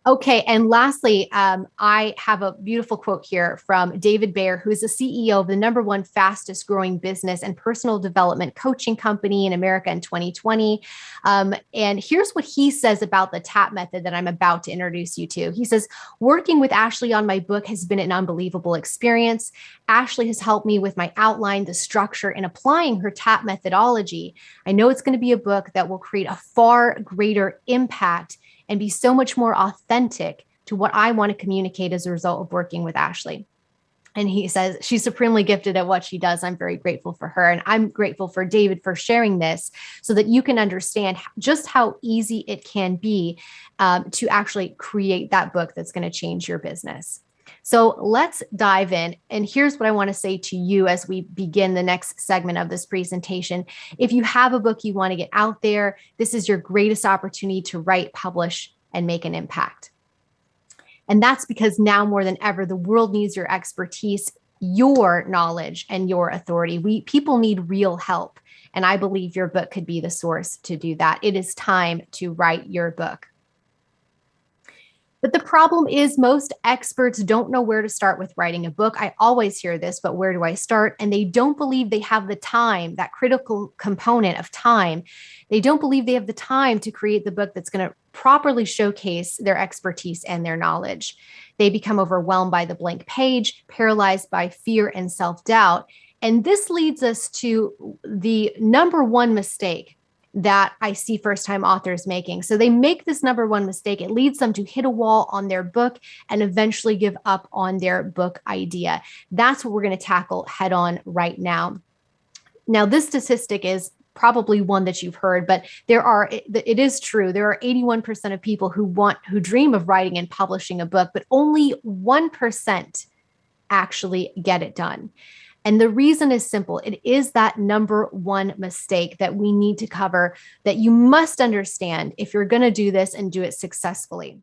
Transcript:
Okay. And lastly, I have a beautiful quote here from David Bayer, who is the CEO of the number one fastest growing business and personal development coaching company in America in 2020. And here's what he says about the TAP method that I'm about to introduce you to. He says, working with Ashley on my book has been an unbelievable experience. Ashley has helped me with my outline, the structure, and applying her TAP methodology. I know it's going to be a book that will create a far greater impact and be so much more authentic to what I want to communicate as a result of working with Ashley. And he says, she's supremely gifted at what she does. I'm very grateful for her. And I'm grateful for David for sharing this so that you can understand just how easy it can be to actually create that book that's going to change your business. So let's dive in. And here's what I want to say to you as we begin the next segment of this presentation. If you have a book you want to get out there, this is your greatest opportunity to write, publish, and make an impact. And that's because now more than ever, the world needs your expertise, your knowledge, and your authority. People need real help. And I believe your book could be the source to do that. It is time to write your book. But the problem is most experts don't know where to start with writing a book. I always hear this, but where do I start? And they don't believe they have the time, that critical component of time. They don't believe they have the time to create the book that's going to properly showcase their expertise and their knowledge. They become overwhelmed by the blank page, paralyzed by fear and self-doubt. And this leads us to the number one mistake that I see first-time authors making. So they make this number one mistake. It leads them to hit a wall on their book and eventually give up on their book idea. That's what we're going to tackle head on right now. Now, this statistic is probably one that you've heard, but it is true. There are 81% of people who dream of writing and publishing a book, but only 1% actually get it done. And the reason is simple. It is that number one mistake that we need to cover that you must understand if you're going to do this and do it successfully.